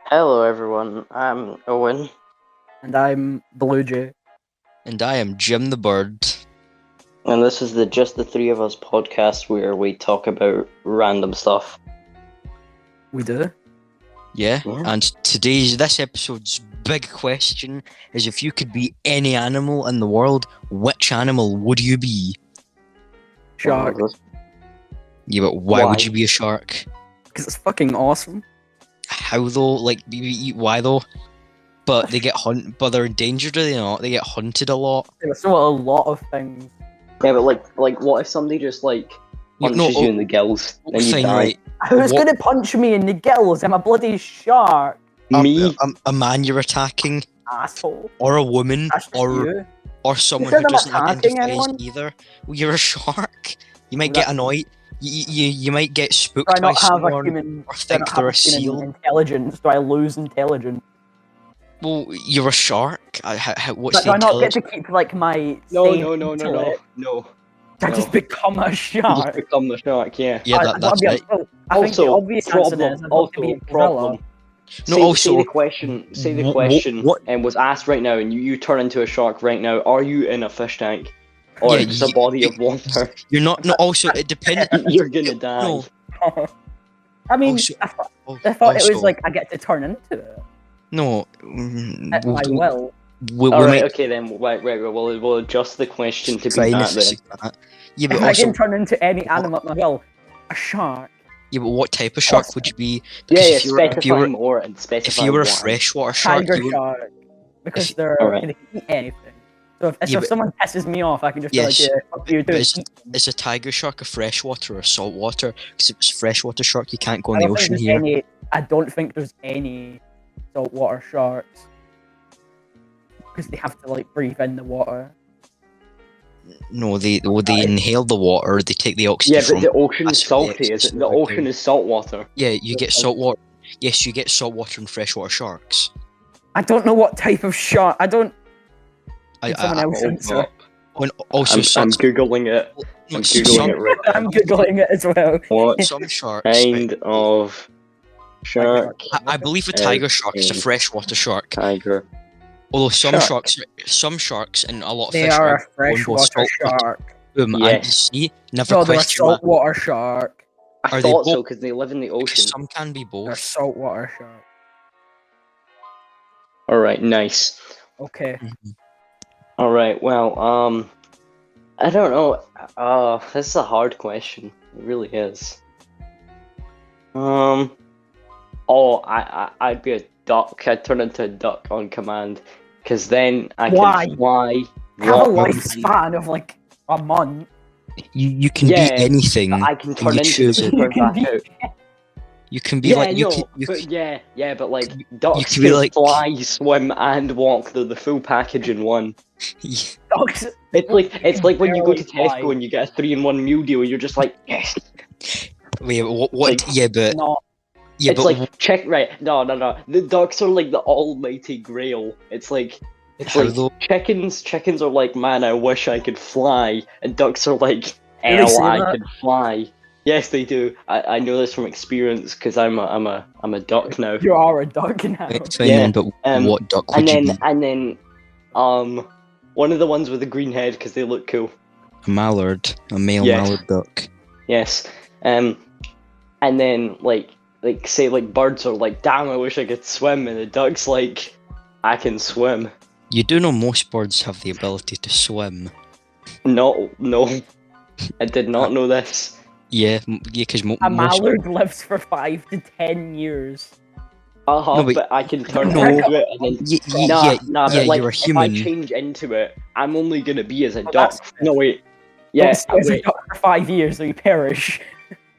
Hello everyone, I'm Owen. And I'm Blue Jay. And I am Jim the Bird. And this is the Just the Three of Us podcast where we talk about random stuff. We do. Yeah, Yeah. and this episode's big question is if you could be any animal in the world, which animal would you be? Shark. Yeah, but why would Why? you be a shark? Because it's fucking awesome. How though? Like, why though? But they get but they're endangered, do they not? They get hunted a lot. There's so a lot of things. Yeah, but like, what if somebody just punches you in the gills and you Fine, die? right. Who's What- gonna punch me in the gills? I'm a bloody shark, Me? A man you're attacking, asshole. or a woman, That's just you. or someone said who I'm doesn't attacking identify as anyone? either. Well, you're a shark. You might Well, get annoyed. You might get spooked Do I by not have a someone, human? or Do I think not they're have a a human seal. intelligence? Do I lose intelligence? Well, you're a shark. What's But do the I not get intelligence? to keep like my No, sane no. intellect? Do I No. just become a You just shark? become the shark, yeah. Yeah, I that's it. I think the obvious answer then is I'd want to be a gorilla. problem. No, say, also, say the question. Say the wh- wh- question, what- and was asked right now, and you turn into a shark right now. Are you in a fish tank, or Yeah, just a body of water? You're not. No, also, it depends. You're gonna die. No, I mean, Also- I thought it was also, like I get to turn into it no. at my will. All right, okay then. Right. We'll adjust the question to be Fine, that if then. it's that. Yeah, If but I also, can turn into any animal at my will, a shark. yeah, but what type of shark would you be? Yeah, Because yeah. if you were, if Specify you were, more and specify if you were a why. freshwater shark, Tiger you would, shark. Because if- they're Alright. they can eat anything. So if Yeah, but- someone pisses me off, I can just Yes, be like, yeah, fuck you, but dude. is a tiger shark a freshwater or saltwater? Because if it's freshwater shark, you can't go in I the don't think ocean there's here. any. I don't think there's any saltwater sharks because they have to like breathe in the water. No, they inhale the water. They take the oxygen Yeah, from. but the ocean is That's what the salty, is it? exits The are like, ocean is saltwater. Yeah, you get saltwater. Yes, you get saltwater and freshwater sharks. I don't know what type of shark. I don't. I, Someone I, else answer. and also I'm googling it. no, I'm googling it right now. I'm googling it as well. What some sharks. kind of shark? I believe a tiger shark is a freshwater shark. Tiger. Although Shark. some sharks and a lot of They fish are a on both freshwater saltwater shark. boom, and Yes. sea. Never No, they're a question that. saltwater shark. I Are they thought so both- because they live in the Because ocean. some can be They're a both. saltwater shark. All right, nice. Okay. All right, well, I don't know. This is a hard question. It really is. I'd be a duck. I'd turn into a duck on command, because then I Why? can fly. Have a walk, lifespan of like a month. You can Yeah, be anything. I can turn you into choose it it. and turn You can back be- out. You can be Yeah, like you no, can. but yeah, but like you ducks can be can like- fly, swim, and walk. They're the full package in one. Dogs. It's like when you go to barely Tesco fly. and you get a 3-in-1 meal deal, you're just like, yes. Wait, what? Like- yeah, but Not. yeah, It's but like check right. No. The ducks are like the almighty grail. It's like how like though? chickens. Chickens are like, man, I wish I could fly, and ducks are like, Do they say I that? could fly. Yes, they do. I know this from experience because I'm a duck now. You are a dog now. It's fine, Yeah, then, but what duck would you be? And then one of the ones with the green head because they look cool. A mallard, a male Yes. mallard duck. Yes. And then like say like birds are like, damn, I wish I could swim, and the duck's like, I can swim. You do know most birds have the ability to swim. No, I did not know this. Yeah, because A most. mallard lives for 5 to 10 years. No, but- but I can turn No. into it and then Yeah, but like you're a if I human. change into it, I'm only gonna be as a Oh, duck. that's- No wait. Don't Yeah, stay as a wait. duck for 5 years or you perish.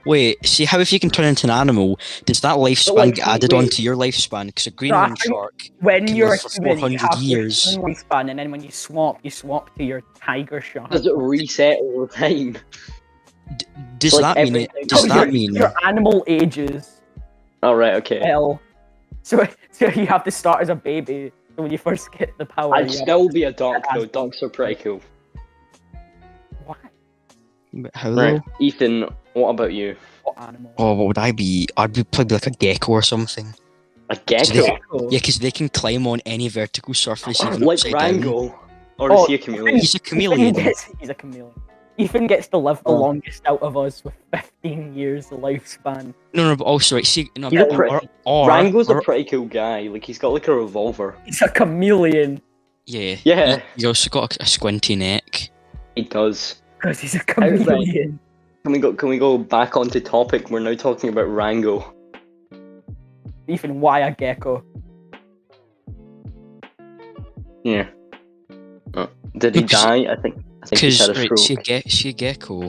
Wait, see how if you can turn into an animal, does that lifespan like, get added wait. onto your lifespan? Because a I Greenland think- shark. When Can you're a live for human, you 400 have your years. human lifespan, and then when you swap to your tiger shark. Does it reset all the time? Does Like that mean it? everything- Does Oh, that your- mean? your animal ages? Alright, okay. Hell. So you have to start as a baby. So when you first get the power, I'd you have- still be a duck though. That's- Ducks are pretty cool. Why? How Right. though? Ethan, what about you? What animal? Oh, what would I be? I'd be probably like a gecko or something. A gecko? Yeah, because they can climb on any vertical surface, even Like upside down. Rango. Or is he a chameleon? He's a chameleon. He's a chameleon. Ethan gets to live the Oh. longest out of us with 15 years lifespan. No, but also, right, see, no, He's a pretty- or Rango's a or- pretty cool guy. Like, he's got like a revolver. He's a chameleon yeah. Yeah. He's also got a squinty neck. He does. because he's a chameleon. Can we go back onto topic? We're now talking about Rango. Ethan, why a gecko? Yeah. Did he Because- die? I think he Because, had a right, stroke. see a gecko.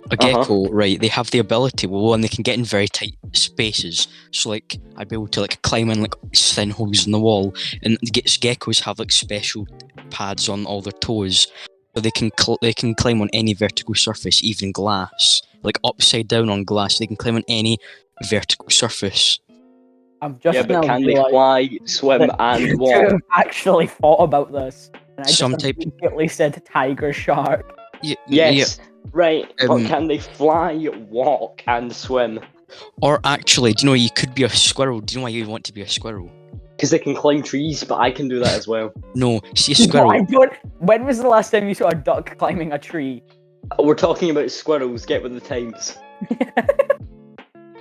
A Uh-huh. gecko, right, they have the ability, well, and they can get in very tight spaces. So, like, I'd be able to, like, climb in, like, thin holes in the wall. And geckos have, like, special pads on all their toes. So they can climb on any vertical surface, even glass. Like, upside down on glass, they can climb on any vertical surface. I've just Yeah, but now can they realised fly, swim, that and you two walk? have actually thought about this. And I just Some type- immediately said tiger shark. Yes. Right. But Um, can they fly, walk, and swim? Or actually, do you know you could be a squirrel? Do you know why you want to be a squirrel? Because they can climb trees, but I can do that as well. No, see a No, squirrel. I don't. When was the last time you saw a duck climbing a tree? We're talking about squirrels. Get with the times.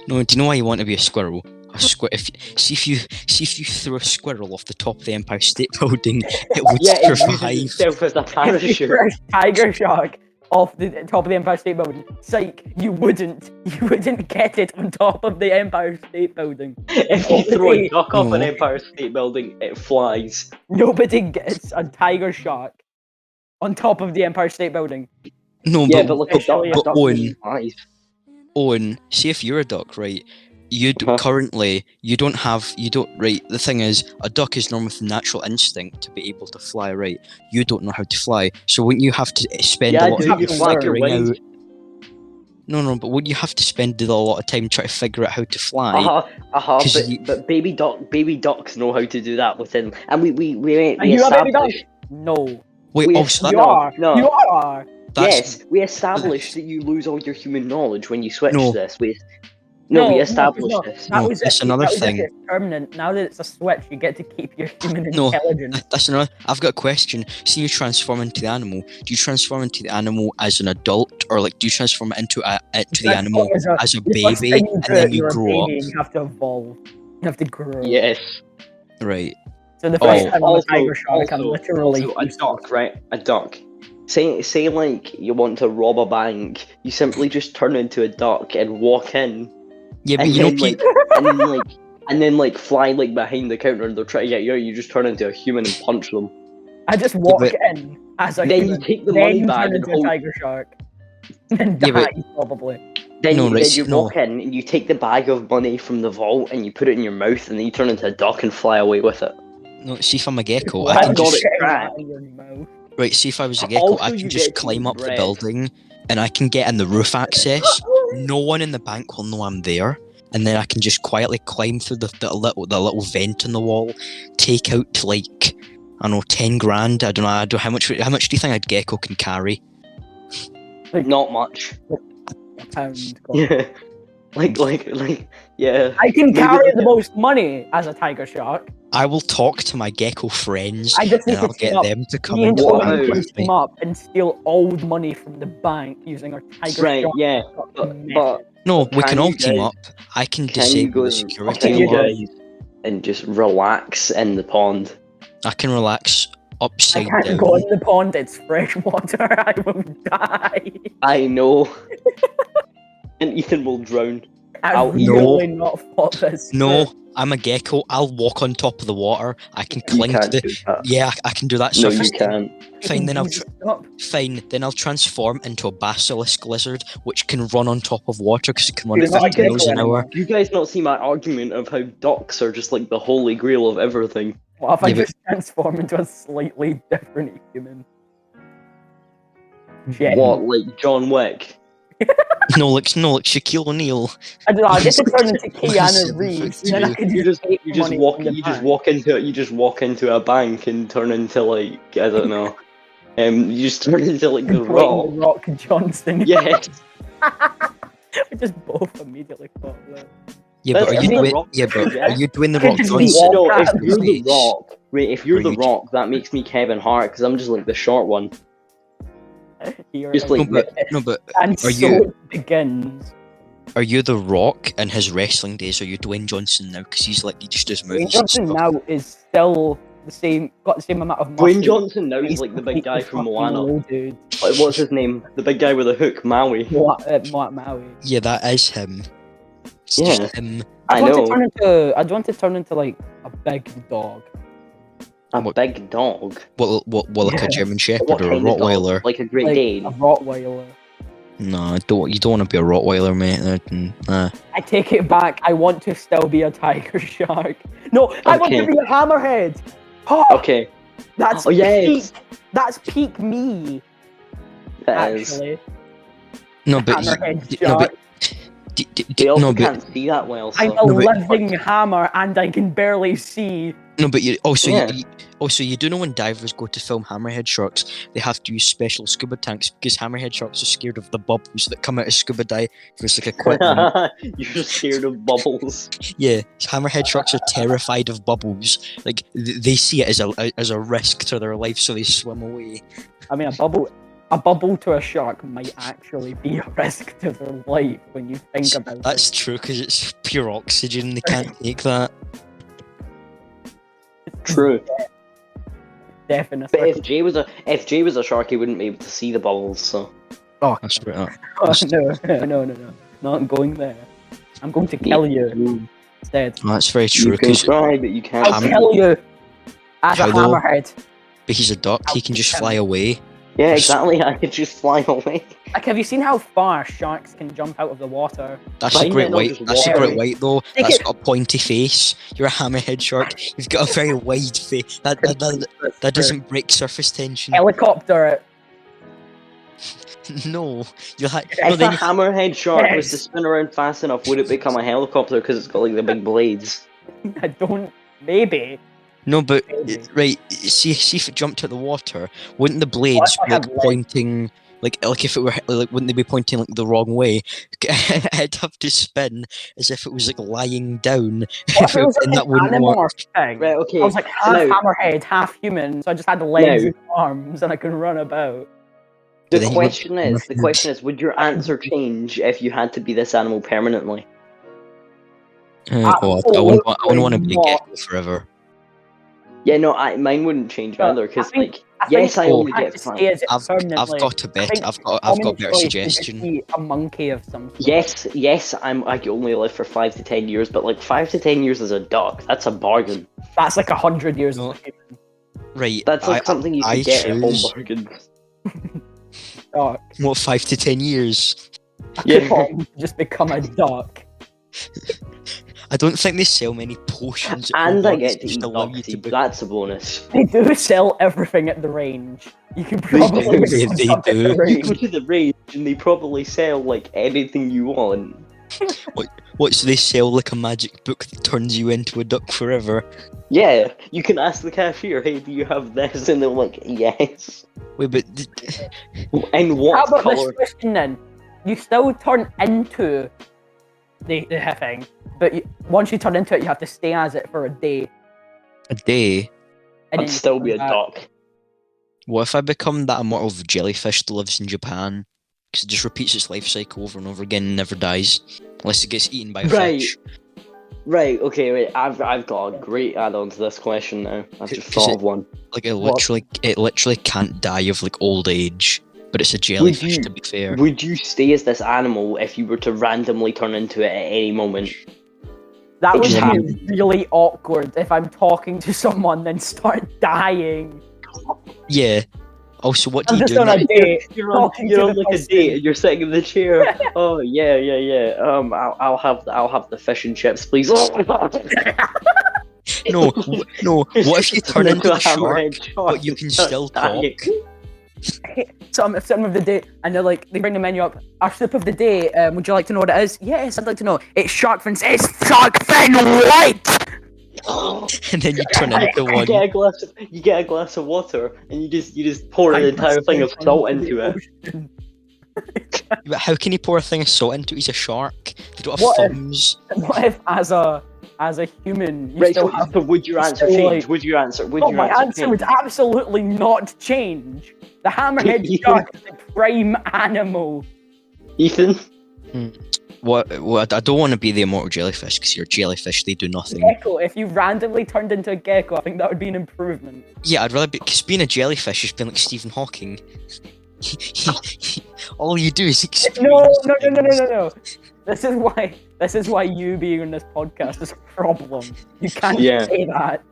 No, do you know why you want to be a squirrel? If you threw a squirrel off the top of the Empire State Building, it would Yeah, it uses survive. itself as a If you parachute. threw a tiger shark off the top of the Empire State Building, psych, you wouldn't get it on top of the Empire State Building. If you throw a duck off an No. Empire State Building, it flies. Nobody gets a tiger shark on top of the Empire State Building. No, Yeah, but, but look, a duck, especially a but duck Owen- flies. Owen, see if you're a duck, right? Currently, you don't, right, the thing is, a duck is normally with natural instinct to be able to fly, right? You don't know how to fly, so wouldn't you have to spend Yeah, a lot dude, of you time fly your figuring wings. out... No, but wouldn't you have to spend a lot of time trying to figure out how to fly? But, you- but baby ducks know how to do that within, and we Are you a baby duck? established. No. Wait, we- also, You No, are. no. You are. that's... Yes, we established that you lose all your human knowledge when you switch No. this. We established no. this. That No, was that's if- another that was if thing. it's permanent. Now that it's a switch, you get to keep your human No. intelligence. That's another. I've got a question. See, you transform into the animal. Do you transform into the animal as an adult, or like do you transform it into the animal as a The first baby, thing you and do, then you you're a grow up? baby and you have to evolve. You have to grow. Yes. Right. So the first Oh. time I'm a tiger shark, I'm Also, literally So a duck, right? A duck. Say like you want to rob a bank, you simply just turn into a duck and walk in, Yeah, but and you know, then and then like fly like behind the counter, and they're trying to get you out. You just turn into a human and punch them. I just walk but- in as a Then human. you take the then money you bag turn and into hold. a tiger shark. And Yeah, die, but- probably. Then, No, you, right, then you no. walk in and you take the bag of money from the vault and you put it in your mouth, and then you turn into a duck and fly away with it. no. See, if I'm a gecko, Why I can would you got just it get cracked. that in your mouth? right. See, if I was a gecko, Also, I you can just get to climb eat up the bread. building, and I can get in the roof access. No one in the bank will know I'm there, and then I can just quietly climb through the little vent in the wall, take out like I don't know 10 grand. I don't know how much do you think a gecko can carry? Not much. A pound. Yeah. like, yeah. I can Maybe carry like the a- most money as a tiger shark. I will talk to my gecko friends, I just need and to I'll get team up. them to come Me and into Wow. the Owen bank can with team me. up and steal all the money from the bank using our tiger Right, shark. yeah. method. But No, we Can can all you team guys- up. I can can you disable go the security Can you alarm. guys- and just relax in the pond? I can relax I upside can't down. go in the pond, it's fresh water, I will die. I know. And Ethan will drown. I've I'll- really not thought this. No, I'm a gecko. I'll walk on top of the water. I can cling to the. do that. Yeah, I can do that. No, surface you thing. can't. Fine, then I'll Stop. Fine, then I'll transform into a basilisk lizard, which can run on top of water because it can run You're at not a 50 miles gecko an anymore. hour. You guys not see my argument of how ducks are just like the holy grail of everything? What if I Yeah, but- just transform into a slightly different human? Jet. What, like John Wick? No, like Shaquille O'Neal. I don't know, I get to turn into What is Keanu it? Reeves, You and then I can just take You just money walk from the you just bank. walk into a bank and turn into like I don't know. You just turn into like the Dwayne Rock. The Rock Johnson. Yes. We just both immediately thought that. Yeah, but That's are you the doing? Rock, Yeah, but yeah. are you doing the Could Rock just Johnson? be You know, if Walker. you're the face? Rock, right? If you're Or the you- Rock, that makes me Kevin Hart because I'm just like the short one. Here Just it like is. No, but And are so you- it begins. are you the Rock in his wrestling days? Or are you Dwayne Johnson now? Because he just does Dwayne movies and Johnson stuff. now is still the same, got the same amount of muscle. Dwayne Johnson now is He's like the big guy from completely Moana. fucking loaded. Like, what's his name? The big guy with a hook, Maui. Maui. Yeah, that is him. It's Yeah. just him. I I'd know. want to turn into like a big dog. A What- big dog. Well, like Yeah. a German Shepherd What or a kind of dog? Rottweiler. Like a Great Like Dane. a Rottweiler. No, you don't want to be a Rottweiler, mate. Nah. I take it back. I want to still be a tiger shark. No, I want to Okay. be a hammerhead. Oh, Okay, that's Oh, yes. peak. That's peak me. that is. Actually, No, but hammerhead no, shark. but They also no, but can't see that well, so. I'm a No, but- living hammer, and I can barely see. no, but you also Yeah. you do know when divers go to film hammerhead sharks, they have to use special scuba tanks because hammerhead sharks are scared of the bubbles that come out of scuba divers like equipment. You're scared of bubbles. Yeah, hammerhead sharks are terrified of bubbles. Like they see it as a risk to their life, so they swim away. I mean, a bubble to a shark might actually be a risk to their life when you think about That's it. true because it's pure oxygen. They can't take that. True. Definitely. But if Jay was a shark, he wouldn't be able to see the bubbles. So. That's right. Oh, no. Not going there. I'm going to kill you instead. That's very true. You can 'Cause try, but you can't. I'll kill you as a How though? hammerhead. but he's a duck. He can just fly away. Yeah, exactly. I could just fly away. Like, have you seen how far sharks can jump out of the water? That's Why a great not white. just That's a walk great away? white though. Take That's it. got a pointy face. You're a hammerhead shark. You've got a very wide face. That doesn't break surface tension. Helicopter it. No, you'll have. If No, a then you, hammerhead shark was Yes. to spin around fast enough, would it become a helicopter because it's got like the big blades? I don't. Maybe. no, but Maybe. right. See if it jumped out the water, wouldn't the blades if I be had like legs? pointing? Like if it were like, wouldn't they be pointing like the wrong way? I'd have to spin as if it was like lying down, What if it was and like that an wouldn't work. animorph thing? Right. Okay. I was like half now- hammerhead, half human, so I just had the legs No. and arms, and I could run about. But The then you question is, would your answer change if you had to be this animal permanently? Oh, I wouldn't want to be a Absolutely gecko forever. Yeah, no, mine wouldn't change No, either because I think- like I yes, think I you only have get to fun. stay as it I've permanently. got a bet. think I've got a Common better choice would just suggestion. be a monkey of some sort. Yes, I can only live for 5 to 10 years, but like 5 to 10 years as a duck, that's a bargain. That's like 100 years No. of a human. Right. That's like something you I could get at home choose- bargains. Duck. What 5 to 10 years? Yeah. Just become a duck. I don't think they sell many potions. at And I Hogwarts get to which eat allow you duck to seed, be- that's a bonus. They do sell everything at the range. You can probably do, get they some do. at the You go range. to the range and they probably sell like anything you want. What, so they sell like a magic book that turns you into a duck forever? Yeah, you can ask the cashier, hey, do you have this? And they're like, yes. Wait, but And How what about colour? this question then? You still turn into the thing, but once you turn into it, you have to stay as it for a day. a day? And I'd then you still come be a back. duck. What if I become that immortal jellyfish that lives in Japan? Because it just repeats its life cycle over and over again and never dies. Unless it gets eaten by a Right. fish. Right, okay, wait, I've got a great add-on to this question now. I've just 'Cause thought of one. Like it literally can't die of like old age. But it's a jellyfish you- to be fair. Would you stay as this animal if you were to randomly turn into it at any moment? That It would just be happens. really awkward if I'm talking to someone then start dying. Yeah. Also, what do I'm you just do? on a date. You're on Talking to the like a person. date and you're sitting in the chair. Oh yeah. I'll have the fish and chips, please. No. What if you turn into a shark, hammerhead shark but you can and start still dying? talk? So I'm sitting with the date, and they're like, they bring the menu up. Our soup of the day. Would you like to know what it is? Yes, I'd like to know. It's shark fin. It's shark fin white. And then you turn into You one. get a glass of water and you just pour an entire thing of salt into it. But how can you pour a thing of salt into it? He's a shark. They don't have What if- thumbs. What if, as a human, you Right, still so, have? so would your answer still, change? like- Would your answer? Would No, your my answer change? would absolutely not change. The hammerhead shark is a prime animal. Ethan? What? I don't want to be the immortal jellyfish because you're a jellyfish. They do nothing. Gecko. If you randomly turned into a gecko, I think that would be an improvement. Yeah, I'd rather be because being a jellyfish has been like Stephen Hawking. All you do is experience No. This is why you being on this podcast is a problem. You can't Yeah. say that.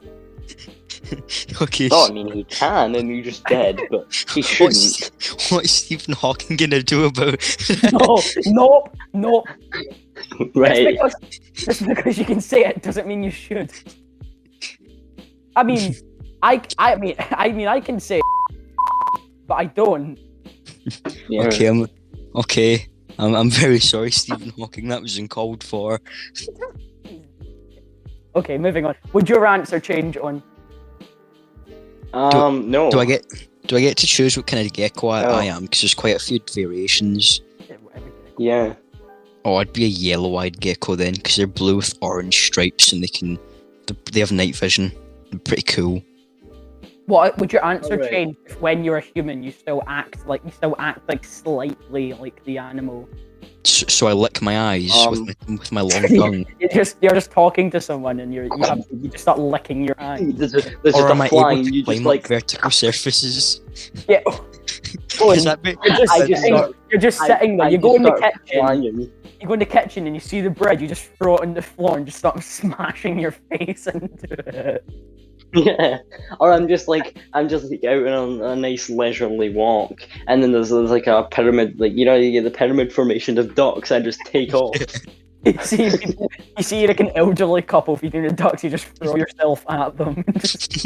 Okay. Oh, I mean, he can, and you're just dead, but he shouldn't. What is Stephen Hawking gonna do about? No. Right. Just because you can say it doesn't mean you should. I mean, I can say, but I don't. Yeah. Okay, I'm very sorry, Stephen Hawking. That was uncalled for. Okay, moving on. Would your answer change on? No. Do I get to choose what kind of gecko Oh. I am? Because there's quite a few variations. Yeah. Oh, I'd be a yellow-eyed gecko then, because they're blue with orange stripes and they have night vision. They're pretty cool. What would your answer Alright. change if when you're a human you still act like slightly like the animal? So I lick my eyes with my long tongue. You're just talking to someone and you just start licking your eyes. There's just Or am a I fly, able and to you climb just up like. vertical surfaces? Yeah. Is that bit? You're just sitting there. You go in the kitchen. Flying. You go in the kitchen and you see the bread. You just throw it on the floor and just start smashing your face into it. Yeah, or I'm just like out on a nice leisurely walk, and then there's like a pyramid, like you get the pyramid formation of ducks. I just take off. You see like an elderly couple feeding the ducks. You just throw yourself at them. And just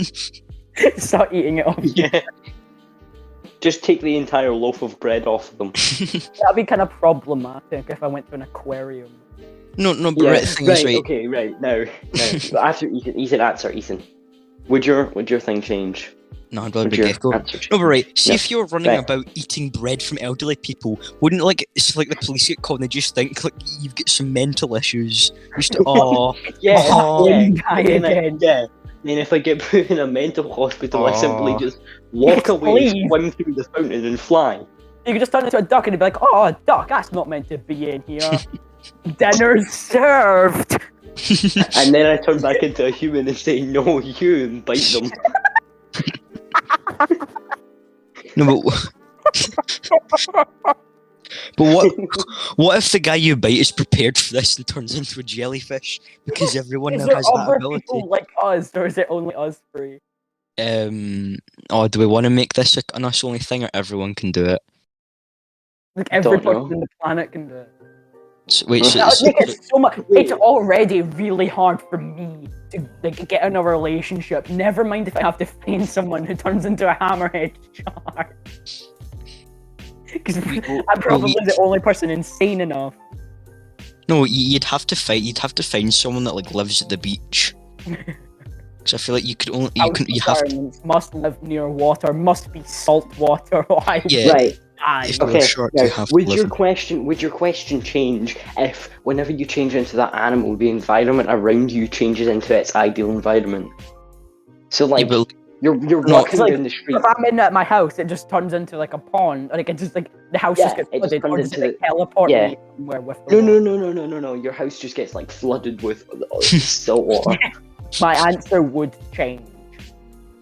start eating it off. Yeah, just take the entire loaf of bread off of them. That'd be kind of problematic if I went to an aquarium. No, but Yeah, the thing is, right? Okay, right now. But after Ethan, answer Ethan. Would your thing change? No, I'd rather Would be your gecko. answer change? No, but right. See Yeah. if you're running Right. about eating bread from elderly people, wouldn't it's like the police get called and they just think like you've got some mental issues. Just Yeah, Oh, yeah. die And then again. then if I get put in a mental hospital, I simply Oh. just walk away, Please. swim through the fountain, and fly. You could just turn into a duck and it'd be like, oh, a duck, that's not meant to be in here. Dinner's served. And then I turn back into a human and say, "No, you," and bite them. no, but what if the guy you bite is prepared for this and turns into a jellyfish because everyone Is now there has that other ability? people like us, or is it only us three? Oh, do we want to make this an us only thing, or everyone can do it? Like every Don't know. person on the planet can do it. So, wait, so, That would so- make it so much. It's already really hard for me to get in a relationship. Never mind if I have to find someone who turns into a hammerhead shark. Because I'm probably the only person insane enough. no, you'd have to fight. You'd have to find someone that like lives at the beach. Because I feel like you could only you have to. Environments must live near water. Must be salt water. Or I Yeah. Right. die. If you're Okay. a shark, Now, you have to would live. your question change if whenever you change into that animal, the environment around you changes into its ideal environment? So Yeah, like but you're No, walking like, down the street. If I'm in my house, it just turns into like a pond. Like it just like the house Yeah, just gets it just flooded, or turns does it like into- teleport yeah. me somewhere with the No. Your house just gets like flooded with salt water. My answer would change.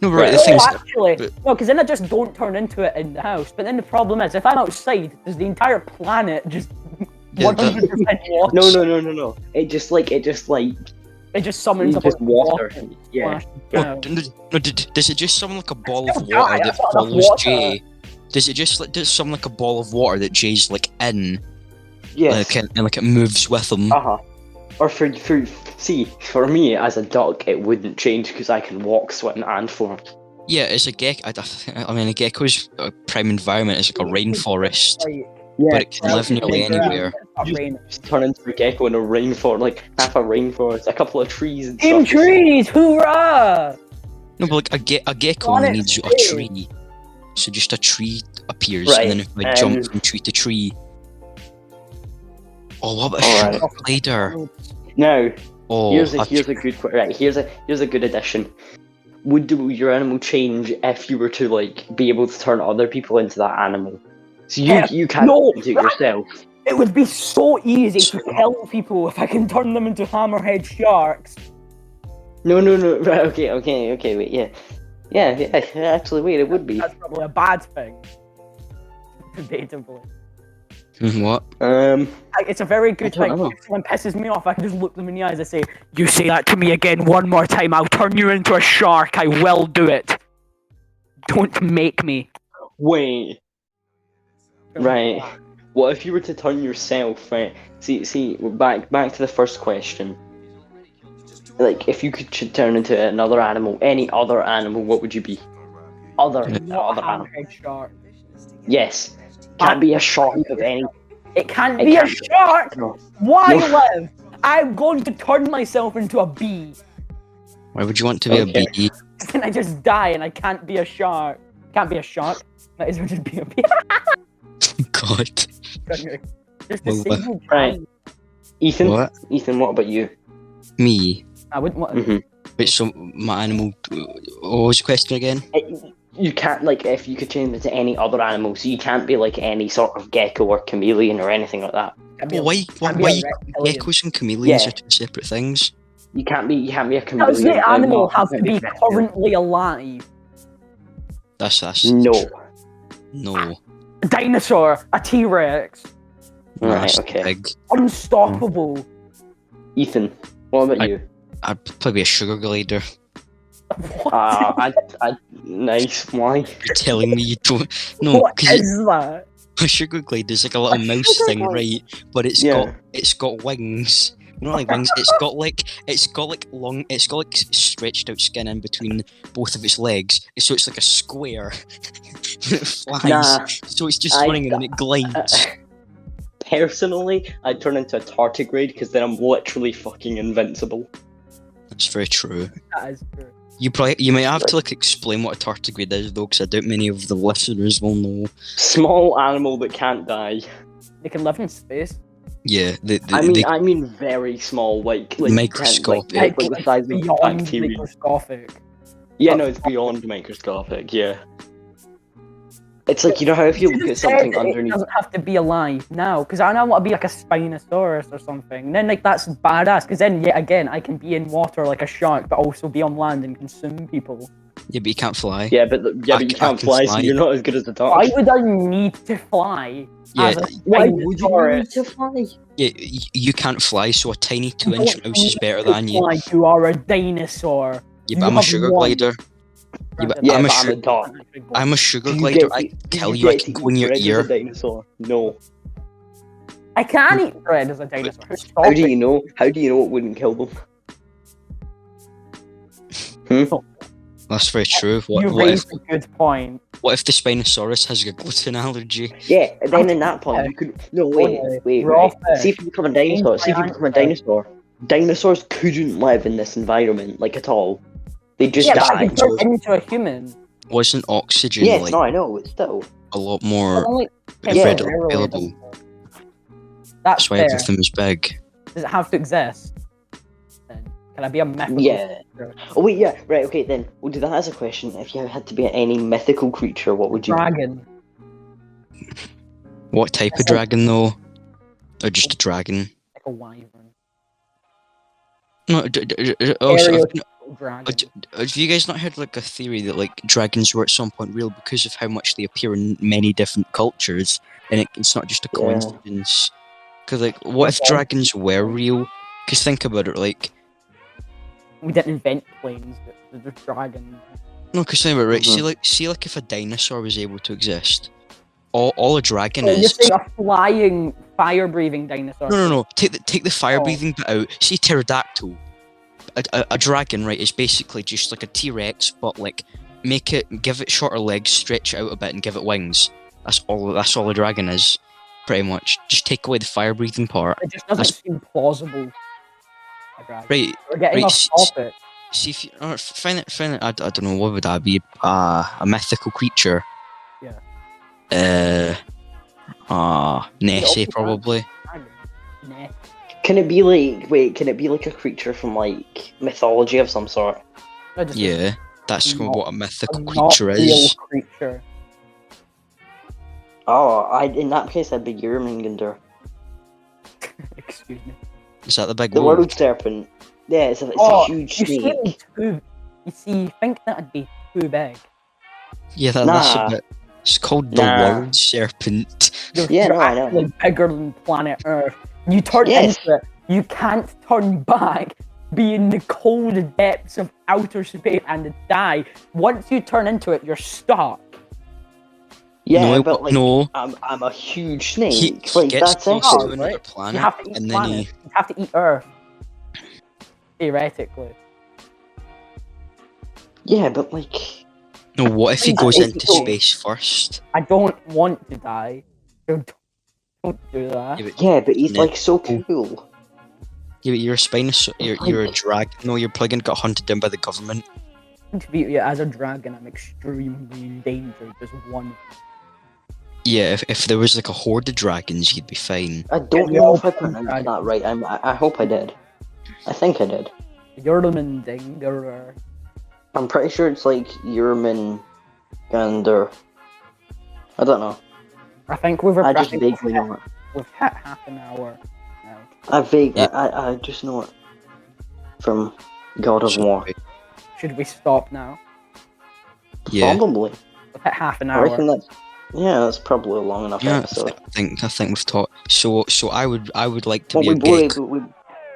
no, but right. The Right. thing is, Actually, but- no, because then I just don't turn into it in the house. But then the problem is, if I'm outside, does the entire planet just Yeah, 100% water? No. It just It just summons it's up just a water. Yeah. splash no, down. does it just summon like a ball of Yeah, water that that's not enough follows water. Jay? Does it just does summon like a ball of water that Jay's like in, Yes. and like it moves with him? Uh-huh. Or for me as a duck, it wouldn't change because I can walk, swim, and fly. Yeah, it's a gecko. I mean, a gecko's prime environment is like a rainforest, Like, but it can live nearly anywhere. it's not raining. Just turn into a gecko in a rainforest, like half a rainforest, a couple of trees and Team stuff. trees, hoorah! No, but like a gecko On only its needs a tree. tree. So just a tree appears, Right, and then if I jump from tree to tree. Oh, what about a Alright. sugar glider? Now, Oh, here's a good here's a good addition. Would your animal change if you were to like be able to turn other people into that animal? So you can't do it yourself. It would be so easy to kill people if I can turn them into hammerhead sharks. No. Right, okay, wait, yeah. Actually, wait, it would be. That's probably a bad thing. Debatably. what? It's a very good thing. If someone pisses me off, I can just look them in the eyes and say, "You say that to me again one more time, I'll turn you into a shark. I will do it. Don't make me." Wait. Right. What if you were to turn yourself? Right. See. Back to the first question. Like, if you could turn into another animal, any other animal, what would you be? Other animal. Hammerhead shark. Yes. Can't be a shark of any. It can't be a shark. No. Why live? I'm going to turn myself into a bee. Why would you want to be a bee? Then I just die and I can't be a shark. Can't be a shark. Might as well just be a bee. God. Just a single right. Ethan. What? Ethan, what about you? Me. I wouldn't want. Wait, so my animal. What was the question again? You can't, like, if you could change it to any other animal, so you can't be like any sort of gecko or chameleon or anything like that. Why geckos and chameleons are two separate things? You can't be a chameleon. Does the animal have to be currently alive? That's no. A dinosaur, a T-Rex, Right, okay. Big. unstoppable. Ethan, what about you? I'd probably be a sugar glider. Nice. Why? You're telling me you don't? No, What is that? a sugar glider is like a little mouse thing, right? But it's got wings. You know, like wings. It's got stretched out skin in between both of its legs, so it's like a square. It flies. Nah, So it's just running and then it glides. Personally, I'd turn into a tardigrade because then I'm literally fucking invincible. That's very true. That is true. You might have to like explain what a tardigrade is though, because I doubt many of the listeners will know. Small animal that can't die. They can live in space. Yeah, I mean very small, like microscopic. like the size of beyond bacteria. microscopic. Yeah, no, it's beyond microscopic. Yeah. It's like, you know how if you look at something underneath. It doesn't have to be alive now, because I want to be like a Spinosaurus or something. And then like that's badass, because then yet again I can be in water like a shark, but also be on land and consume people. Yeah, but you can't fly. Yeah, but you can't fly, so you're not as good as the dog. Why would I need to fly? Yeah, why would you need to fly? Yeah, you can't fly, so a tiny 2-inch mouse is better than you. You are a dinosaur. Yeah, but I'm a sugar glider. Yeah, but I'm a dog. I'm a sugar glider. I can kill you. I can go in your ear. As a dinosaur? No. I can eat bread as a dinosaur. How do you know? How do you know it wouldn't kill them? That's very true. You raised a good point. What if the Spinosaurus has a gluten allergy? Yeah, and then in that point you could. No, wait. See if you become a dinosaur. Dinosaurs couldn't live in this environment, like at all. They just die. But turn into a human. Wasn't oxygen Yes, no, I know, it's still a lot more readily available? That's why everything was big. Does it have to exist? Then can I be a mythical? Yeah. Oh wait, yeah, right. Okay, then we'll do that as a question. If you had to be any mythical creature, what would you? Dragon. What type of dragon though? Or just a dragon? Like a wyvern. No. Have you guys not heard like a theory that like dragons were at some point real because of how much they appear in many different cultures, and it's not just a coincidence? Because like, what if dragons were real? Because think about it, like we didn't invent planes, but they're dragons. No, because think about it, right? See, like if a dinosaur was able to exist, all a dragon is. You're saying a flying, fire-breathing dinosaur. No. Take the fire-breathing bit out. See pterodactyl. A dragon, right, is basically just like a T-Rex, but like give it shorter legs, stretch it out a bit, and give it wings. That's all a dragon is, pretty much. Just take away the fire-breathing part. It just doesn't seem plausible. Right. We're getting off topic. See if you find it. I don't know, what would that be? A mythical creature. Nessie probably. Nah. Can it be like? Wait, can it be like a creature from like mythology of some sort? No, just Yeah, that's not- what a mythical not creature real is. creature. Oh, in that case, I'd be Jurmungandr. Excuse me. Is that the big The wolf? world serpent. Yeah, it's a huge you see, snake. you see, think that'd be too big. Yeah, that's a Nah. bit. It's called the Nah. world serpent. Yeah, You're no, I know. actually bigger than planet Earth. You turn Yes. into it. You can't turn back. Be in the cold depths of outer space and die. Once you turn into it, you're stuck. Yeah, No, but like, no. I'm a huge He snake. Like gets that's close it. to another You planet, have to eat and then planets. You have to eat Earth. Theoretically. Yeah, but like, no. What if he goes It's into cool. space first? I don't want to die. So don't do that. yeah, but he's Yeah. like so cool. You're a Spinosaur. You're a dragon. No, you're probably gonna get hunted down by the government. To be as a dragon, I'm extremely endangered. There's one. Yeah, if there was like a horde of dragons, you'd be fine. I don't Yeah, know we if I all pronounced tried. that right. I hope I did. I think I did. Jurmungandr. I'm pretty sure it's like Jurmungandr. I don't know. I think we've I just vaguely know it. We've hit half an hour now. I just know it from God of War. Should we stop now? Yeah, Probably. We've hit half an I hour. reckon that's probably a long enough yeah. episode. I think we've talked. So I would like to Well, be a gecko.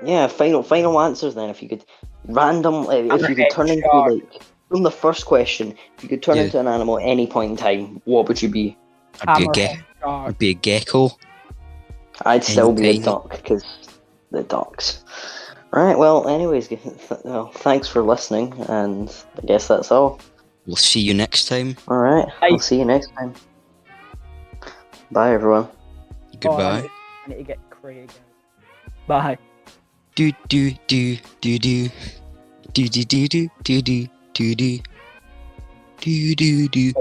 yeah, final answers then. If you could if you could turn Hammerhead into Shark. like from the first question, if you could turn Yeah. into an animal at any point in time, what would you be? I'd be a Hammerhead Shark. I'd be a gecko. I'd still be a Anytime. duck because the ducks. Right. Well, anyways, thanks for listening, and I guess that's all. We'll see you next time. All right. Bye. I'll see you next time. Bye, everyone. Goodbye. I need to get Craig out. Bye. Do do do do do do do do do do do do do do do do.